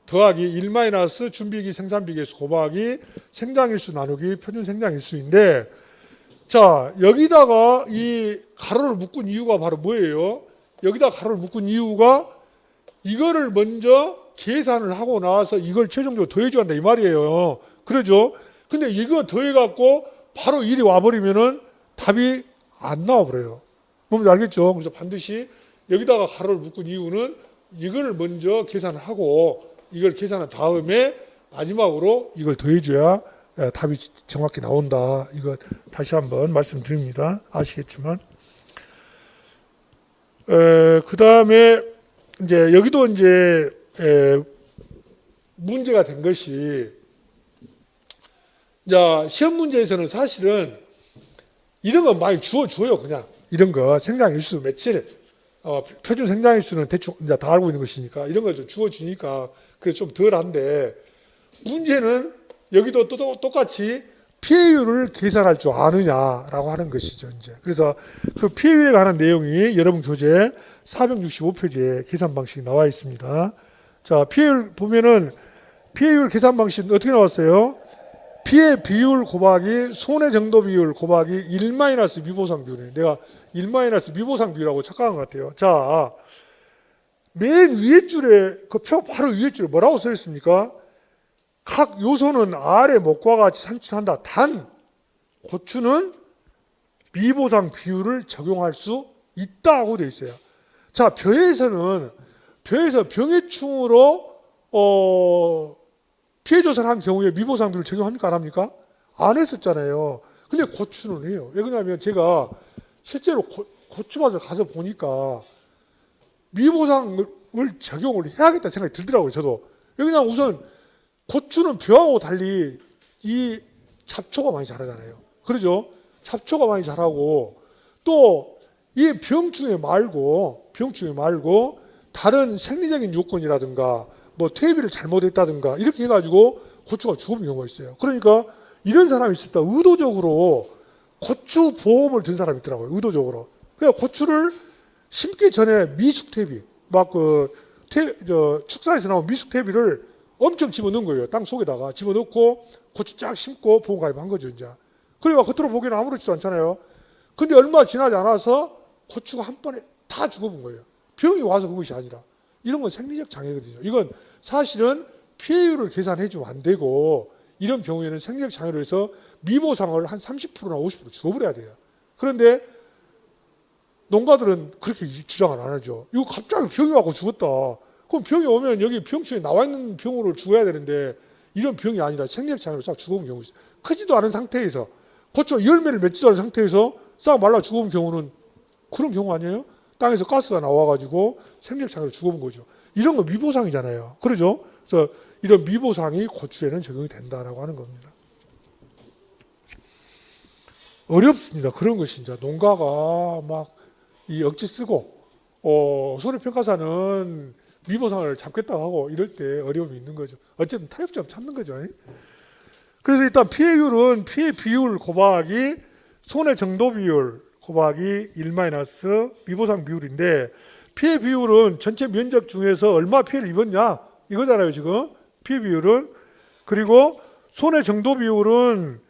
더하기 1 마이너스 준비기 생산비 개수 곱하기 생장일수 나누기 표준 생장일수인데, 자 여기다가 이 가로를 묶은 이유가 바로 뭐예요? 여기다 가로를 묶은 이유가 이거를 먼저 계산을 하고 나서 이걸 최종적으로 더해줘야 한다 이 말이에요. 그러죠? 근데 이거 더해갖고 바로 일이 와버리면은 답이 안 나와버려요. 뭔지 알겠죠? 그래서 반드시 여기다가 가로를 묶은 이유는 이걸 먼저 계산을 하고 이걸 계산한 다음에 마지막으로 이걸 더해줘야 답이 정확히 나온다. 이거 다시 한번 말씀드립니다. 아시겠지만. 그 다음에 이제 여기도 이제 문제가 된 것이, 자 시험 문제에서는 사실은 이런 거 많이 주어줘요. 그냥 이런 거 생장일수 며칠, 표준 생장일수는 대충 이제 다 알고 있는 것이니까 이런 걸 좀 주어주니까 그게 좀 덜한데, 문제는 여기도 또 똑같이 피해율을 계산할 줄 아느냐라고 하는 것이죠. 이제 그래서 그 피해율에 관한 내용이 여러분 교재 465페이지에 계산 방식이 나와 있습니다. 자 피해율 보면은 피해율 계산 방식 어떻게 나왔어요? 피해 비율 곱하기 손해 정도 비율 곱하기 1 마이너스 미보상 비율이에요. 내가 1 마이너스 미보상 비율하고 착각한 것 같아요. 자, 맨 위에 줄에 그 표 바로 위에 줄에 뭐라고 써 있습니까? 각 요소는 아래 목과 같이 산출한다. 단 고추는 미보상 비율을 적용할 수 있다고 되어 있어요. 자, 벼에서 병해충으로 피해 조사를 한 경우에 미보상 비율을 적용합니까? 안 합니까? 안 했었잖아요. 근데 고추는 해요. 왜 그러냐면 제가 실제로 고추밭을 가서 보니까 미보상을 적용을 해야겠다 생각이 들더라고요. 저도. 왜냐면 우선 고추는 벼하고 달리 이 잡초가 많이 자라잖아요. 그러죠? 잡초가 많이 자라고 또 이 병충해 말고 다른 생리적인 요건이라든가 뭐 퇴비를 잘못했다든가 이렇게 해가지고 고추가 죽은 경우가 있어요. 그러니까 이런 사람이 있을 때 의도적으로 고추 보험을 든 사람이 있더라고요. 의도적으로. 그냥 고추를 심기 전에 미숙 퇴비, 축사에서 나온 미숙 퇴비를 엄청 집어넣은 거예요. 땅 속에다가 집어넣고 고추 쫙 심고 보험 가입한 거죠, 이제. 그러니까 겉으로 보기에는 아무렇지도 않잖아요. 근데 얼마 지나지 않아서 고추가 한 번에 다 죽어본 거예요. 병이 와서 그것이 아니라. 이런 건 생리적 장애거든요. 이건 사실은 피해율을 계산해주면 안 되고 이런 경우에는 생리적 장애로 해서 미보상을 한 30%나 50% 줄어버려야 돼요. 그런데 농가들은 그렇게 주장을 안 하죠. 이거 갑자기 병이 와서 죽었다. 그럼 병이 오면 여기 병충에 나와 있는 병으로 죽어야 되는데 이런 병이 아니라 생리적 장애로 싹 죽어본 경우 있어요. 크지도 않은 상태에서 고추가 열매를 맺지도 않은 상태에서 싹 말라 죽어본 경우는 그런 경우 아니에요? 땅에서 가스가 나와가지고 생리적 장애로 죽어본 거죠. 이런 거 미보상이잖아요. 그러죠? 그래서 이런 미보상이 고추에는 적용이 된다라고 하는 겁니다. 어렵습니다. 그런 것이 이제 농가가 막 이 억지 쓰고 손해평가사는 미보상을 잡겠다고 하고 이럴 때 어려움이 있는 거죠. 어쨌든 타협점 찾는 거죠. 그래서 일단 피해율은 피해 비율 곱하기 손해 정도 비율 곱하기 1 마이너스 미보상 비율인데 피해 비율은 전체 면적 중에서 얼마 피해를 입었냐 이거잖아요. 지금 피해 비율은. 그리고 손해 정도 비율은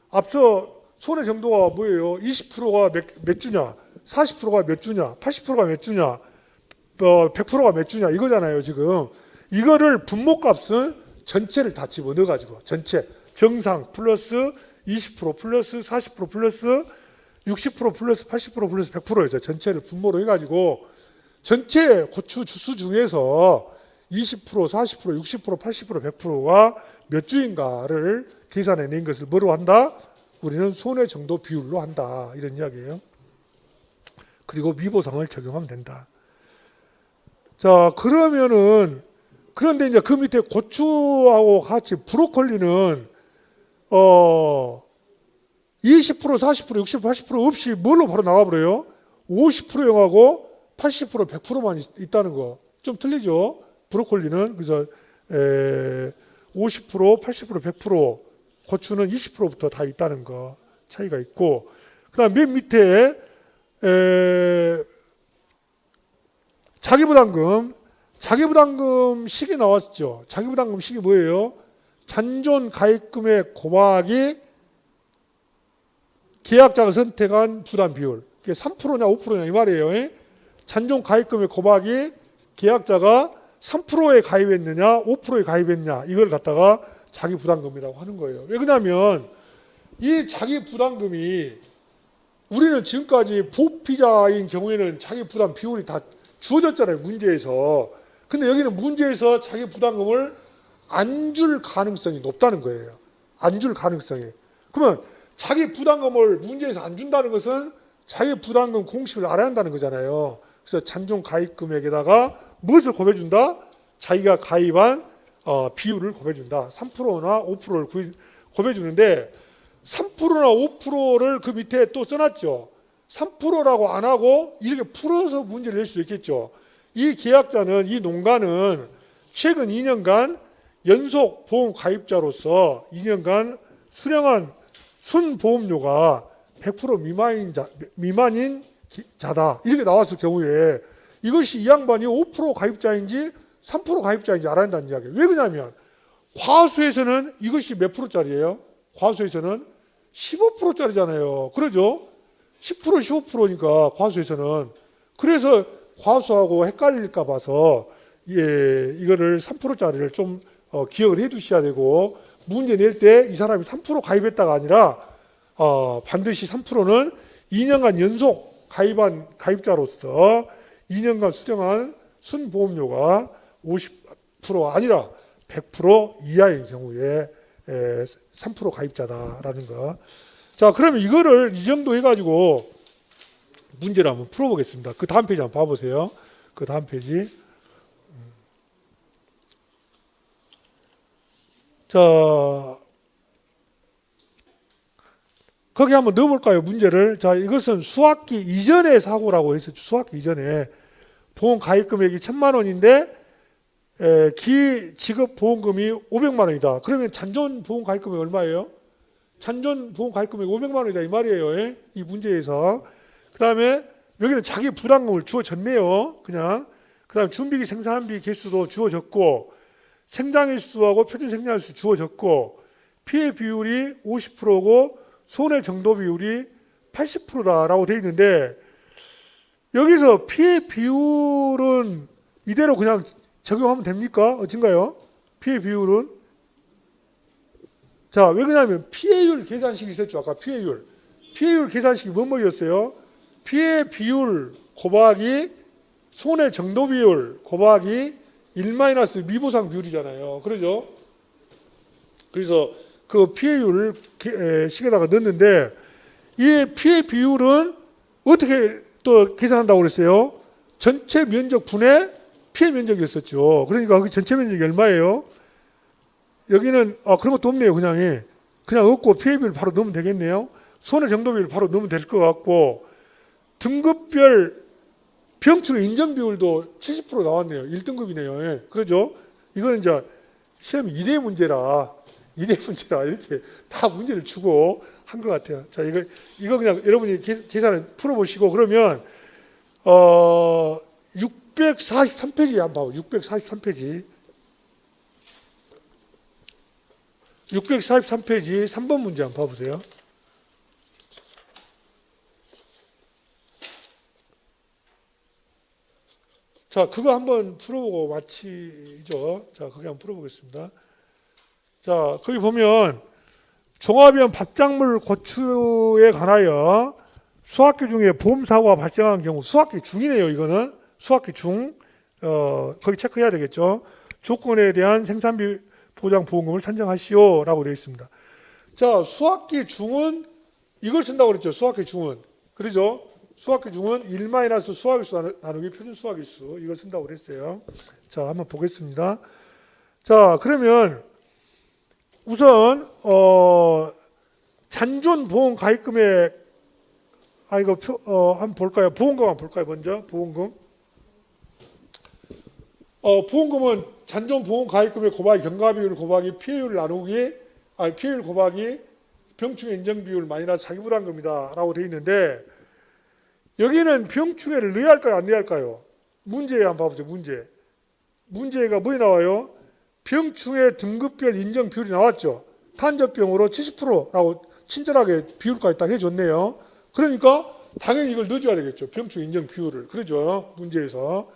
앞서 손해 정도가 뭐예요? 20%가 몇 주냐, 40%가 몇 주냐, 80%가 몇 주냐, 100%가 몇 주냐 이거잖아요. 지금 이거를 분모값은 전체를 다 집어넣어 가지고 전체 정상 플러스 20% 플러스 40% 플러스 60% 플러스 80% 플러스 100%에서 전체를 분모로 해가지고 전체 고추 주수 중에서 20%, 40%, 60%, 80%, 100%가 몇 주인가를 계산해낸 것을 뭐로 한다? 우리는 손해 정도 비율로 한다. 이런 이야기예요. 그리고 미보상을 적용하면 된다. 자, 그러면은 그런데 이제 그 밑에 고추하고 같이 브로콜리는 20%, 40%, 60%, 80% 없이 뭘로 바로 나와버려요? 50%형하고 80%, 100%만 있다는 거. 좀 틀리죠? 브로콜리는. 그래서 50%, 80%, 100%, 고추는 20%부터 다 있다는 거 차이가 있고, 그 다음 맨 밑에 자기부담금 식이 나왔죠. 자기부담금 식이 뭐예요? 잔존 가입금액 곱하기 계약자가 선택한 부담 비율. 이게 3%냐 5%냐 이 말이에요. 잔존 가입금액 곱하기 계약자가 3%에 가입했느냐 5%에 가입했냐 이걸 갖다가 자기부담금이라고 하는 거예요. 왜 그러냐면 이 자기부담금이 우리는 지금까지 보피자인 경우에는 자기부담 비율이 다 주어졌잖아요. 문제에서. 근데 여기는 문제에서 자기부담금을 안 줄 가능성이 높다는 거예요. 안 줄 가능성이. 그러면 자기부담금을 문제에서 안 준다는 것은 자기부담금 공식을 알아야 한다는 거잖아요. 그래서 잔존 가입금액에다가 무엇을 곱해준다? 자기가 가입한 비율을 곱해준다. 3%나 5%를 곱해주는데 3%나 5%를 그 밑에 또 써놨죠. 3%라고 안 하고 이렇게 풀어서 문제를 낼 수 있겠죠. 이 계약자는, 이 농가는 최근 2년간 연속 보험 가입자로서 2년간 수령한 순보험료가 100% 미만인 자다. 이렇게 나왔을 경우에 이것이 이 양반이 5% 가입자인지 3% 가입자인지 알아야 한다는 이야기예요. 왜 그러냐면 과수에서는 이것이 몇 프로짜리예요? 과수에서는 15%짜리잖아요. 그러죠? 10%, 15%니까 과수에서는. 그래서 과수하고 헷갈릴까 봐서 이거를 3%짜리를 좀 기억을 해 두셔야 되고, 문제 낼 때 이 사람이 3% 가입했다가 아니라 반드시 3%는 2년간 연속 가입한 가입자로서 2년간 수령한 순보험료가 50% 아니라 100% 이하의 경우에 3% 가입자다라는 거. 자, 그러면 이거를 이 정도 해가지고 문제를 한번 풀어보겠습니다. 그 다음 페이지 한번 봐보세요. 그 다음 페이지. 자, 거기 한번 넣어볼까요? 문제를. 자, 이것은 수학기 이전의 사고라고 했었죠. 수학기 이전에 보험 가입 금액이 1,000만 원인데 기지급 보험금이 500만 원이다. 그러면 잔존 보험 가입 금액이 얼마예요? 잔존 보험 가입 금액이 500만 원이다 이 말이에요. 이 문제에서. 그 다음에 여기는 자기 부담금을 주어졌네요. 그냥. 그 다음에 준비기 생산비 개수도 주어졌고, 생장일수하고 표준 생장일수 주어졌고, 피해 비율이 50%고 손해 정도 비율이 80%다라고 되어 있는데, 여기서 피해 비율은 이대로 그냥 적용하면 됩니까? 어쩐가요? 피해 비율은? 자, 왜 그러냐면 피해율 계산식이 있었죠. 아까 피해율. 피해율 계산식이 뭐였어요? 피해 비율 곱하기 손해 정도 비율 곱하기 1- 미보상 비율이잖아요. 그러죠? 그래서 그 피해율을 식에다가 넣었는데, 이 피해 비율은 어떻게 또 계산한다고 그랬어요? 전체 면적 분의 피해 면적이었었죠. 그러니까 그 전체 면적이 얼마예요? 여기는 그런 것도 없네요. 그냥 없고 피해 비율 바로 넣으면 되겠네요. 손해 정도 비율 바로 넣으면 될 것 같고 등급별 병충해 인정 비율도 70% 나왔네요. 1등급이네요. 예. 그러죠? 이거는 이제 시험 2대 문제라 이렇게 다 문제를 주고 한 것 같아요. 자, 이거 그냥 여러분이 계산을 풀어보시고 그러면 643페이지 한번 봐요. 643페이지. 643페이지 3번 문제 한번 봐보세요. 자, 그거 한번 풀어보고 마치죠. 자, 그게 한번 풀어보겠습니다. 자, 거기 보면 종합위험 밥작물 고추에 관하여 수학기 중에 보험사고가 발생한 경우, 수학기 중이네요. 이거는 수학기 중, 거기 체크해야 되겠죠. 조건에 대한 생산비 보장 보험금을 산정하시오라고 되어 있습니다. 자, 수학기 중은 이걸 쓴다고 그랬죠. 수학기 중은. 그러죠? 수학기 중은 1 수학일수 나누기 표준 수학일수 이걸 쓴다고 그랬어요. 자, 한번 보겠습니다. 자, 그러면 우선 잔존 보험 가입금액 이거 한번 볼까요? 보험금 한번 볼까요? 먼저 보험금. 보험금은 잔존 보험 가입금액 곱하기 경과비율 곱하기 피해율 나누기 피해율 곱하기 병충해 인정 비율 마이너스 자기부담금이다라고 되어 있는데 여기는 병충해를 넣어야 할까요? 안 넣어야 할까요? 문제 한번 봐보세요. 문제가 뭐에 나와요? 병충해 등급별 인정 비율이 나왔죠. 탄저병으로 70%라고 친절하게 비율까지 딱 해줬네요. 그러니까 당연히 이걸 넣어줘야 되겠죠. 병충해 인정 비율을. 그러죠. 문제에서.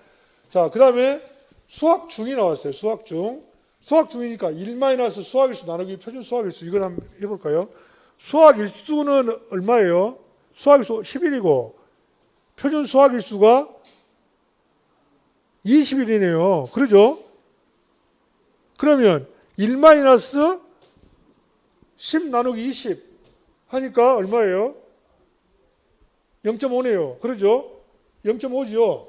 자, 그 다음에 수학 중이 나왔어요. 수학 중. 수학 중이니까 1 수학일수 나누기 표준 수학일수 이걸 한번 해볼까요? 수학일수는 얼마예요? 수학일수 10일이고 표준 수학일수가 20일이네요. 그러죠? 그러면 1 10 나누기 20 하니까 얼마예요? 0.5네요. 그러죠? 0.5지요?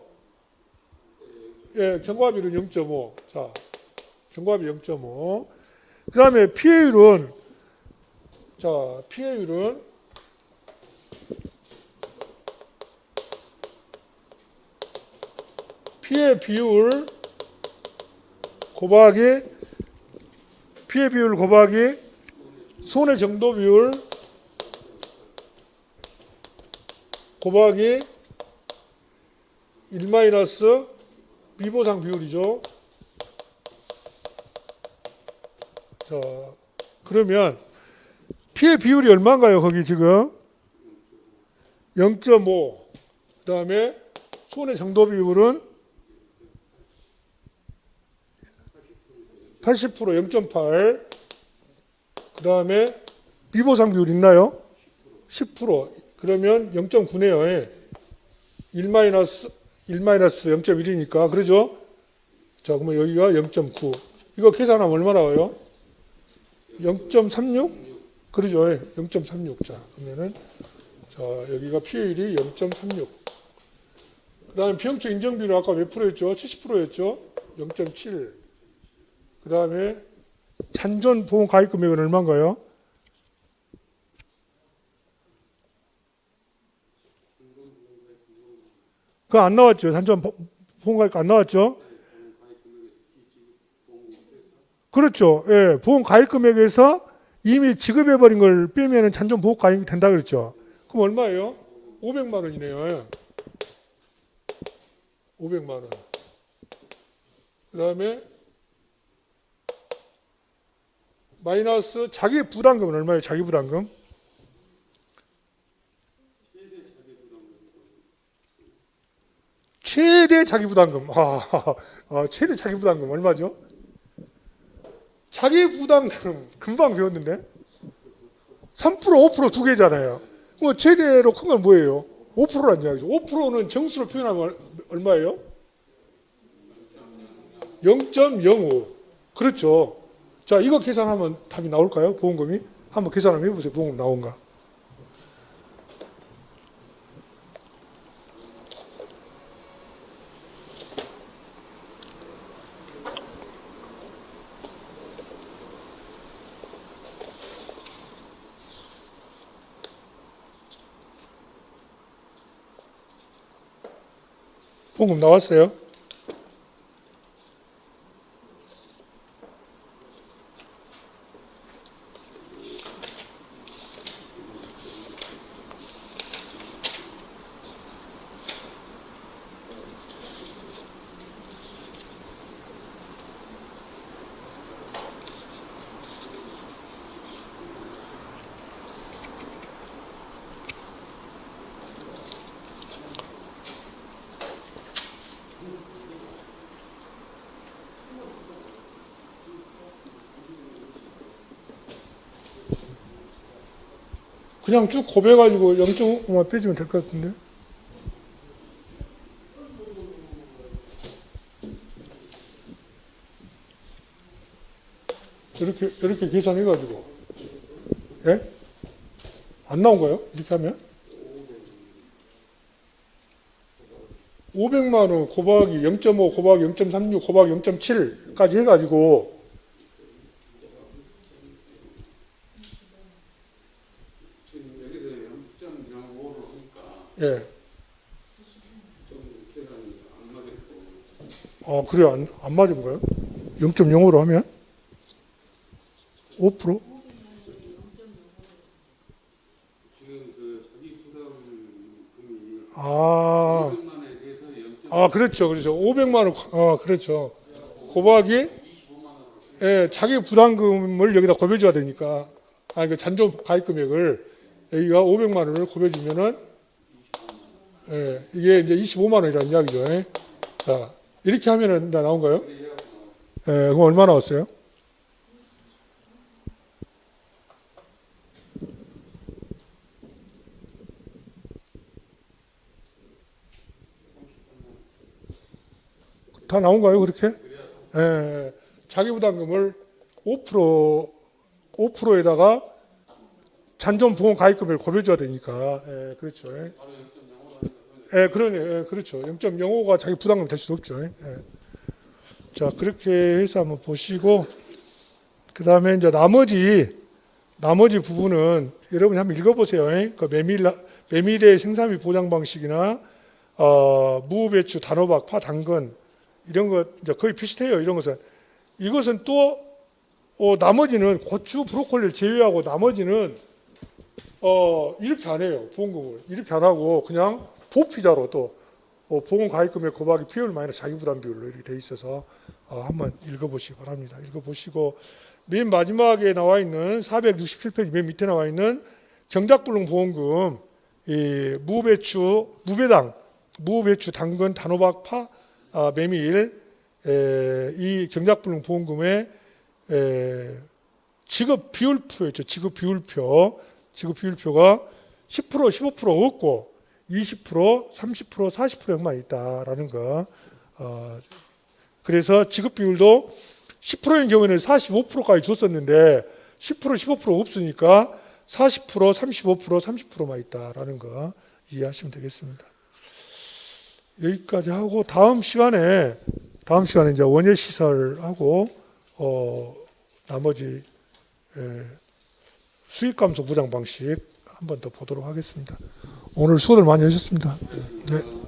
예, 경과비율은 0.5. 자, 경과비 0.5. 그 다음에 피해율은, 자, 피해 비율 곱하기 손해 정도 비율 곱하기 1 미보상 비율이죠. 자, 그러면 피해 비율이 얼마인가요? 거기 지금 0.5. 그 다음에 손해 정도 비율은 80%, 0.8. 그 다음에 미보상 비율 있나요? 10%. 그러면 0.9네요. 1 0.1이니까. 그러죠? 자, 그러면 여기가 0.9. 이거 계산하면 얼마 나와요? 0.36? 그러죠? 0.36. 자, 그러면은, 자, 여기가 피해율이 0.36. 그 다음에 비용적 인정비율은 아까 몇 프로였죠? 70%였죠? 0.7. 그 다음에 잔존 보험 가입 금액은 얼마인가요? 그거 안 나왔죠? 잔존 보험 가입 안 나왔죠? 그렇죠. 예, 보험 가입 금액에서 이미 지급해버린 걸 빼면 잔존 보험 가입이 된다 그랬죠. 그럼 얼마예요? 500만 원이네요. 500만 원. 그 다음에 마이너스 자기 부담금은 얼마예요? 자기 부담금? 최대 자기 부담금. 최대 자기 부담금 얼마죠? 자기 부담금 금방 배웠는데 3% 5% 두 개잖아요. 뭐 최대로 큰 건 뭐예요? 5%란 이야기죠. 5%는 정수로 표현하면 얼마예요? 0.05. 그렇죠. 자, 이거 계산하면 답이 나올까요? 보험금이? 한번 계산 한번 해보세요. 보험금 나온가? 보험금 나왔어요? 그냥 쭉 곱해가지고 0.5만 빼주면 될 것 같은데. 이렇게 계산해가지고. 예? 안 나온 거예요? 이렇게 하면? 500만 원 곱하기 0.5 곱하기 0.36 곱하기 0.7까지 해가지고 지금 여기서 0.05로 하니까 예. 좀 계산이 안 맞겠고. 그래요? 안 맞은 거예요? 0.05로 하면? 5%? 지금 그 자기 부담금이 아, 500만에 대해서 0. 그렇죠. 500만 원, 그렇죠. 곱하기, 예, 자기 부담금을 여기다 곱해줘야 되니까. 그 잔존 가입 금액을 여기가 500만 원을 곱해주면은, 예, 이게 이제 25만 원이라는 이야기죠. 예. 자, 이렇게 하면은 다 나온 거예요? 예, 그럼 얼마 나왔어요? 다 나온 거예요, 그렇게? 예, 자기 부담금을 5%에다가 잔존 보험 가입금을 곱해줘야 되니까. 예, 그렇죠. 예, 그러네. 예, 그렇죠. 0.05가 자기 부담금 될 수 없죠. 예. 자, 그렇게 해서 한번 보시고, 그 다음에 이제 나머지 부분은 여러분이 한번 읽어보세요. 예. 그 메밀의 생산비 보장 방식이나, 무배추, 단호박, 파, 당근, 이런 것 이제 거의 비슷해요. 이런 것은. 이것은 또, 나머지는 고추, 브로콜리를 제외하고 나머지는 이렇게 안 해요. 보험금을 이렇게 안 하고 그냥 보피자로 또 보험 가입금액 곱하기 비율 마이너스 자기 부담 비율로 이렇게 돼 있어서 한번 읽어보시기 바랍니다. 읽어보시고 맨 마지막에 나와 있는 467페이지 맨 밑에 나와 있는 경작불능 보험금, 이 무배추, 당근, 단호박, 파, 메밀, 이 경작불능 보험금의 지급 비율표였죠. 지급 비율표가 10%, 15% 없고 20%, 30%, 40%만 있다라는 거. 그래서 지급 비율도 10%인 경우에는 45%까지 줬었는데 10%, 15% 없으니까 40%, 35%, 30%만 있다라는 거 이해하시면 되겠습니다. 여기까지 하고 다음 시간에 이제 원예 시설하고 나머지 수익 감소 보장 방식 한 번 더 보도록 하겠습니다. 오늘 수고들 많이 하셨습니다. 네.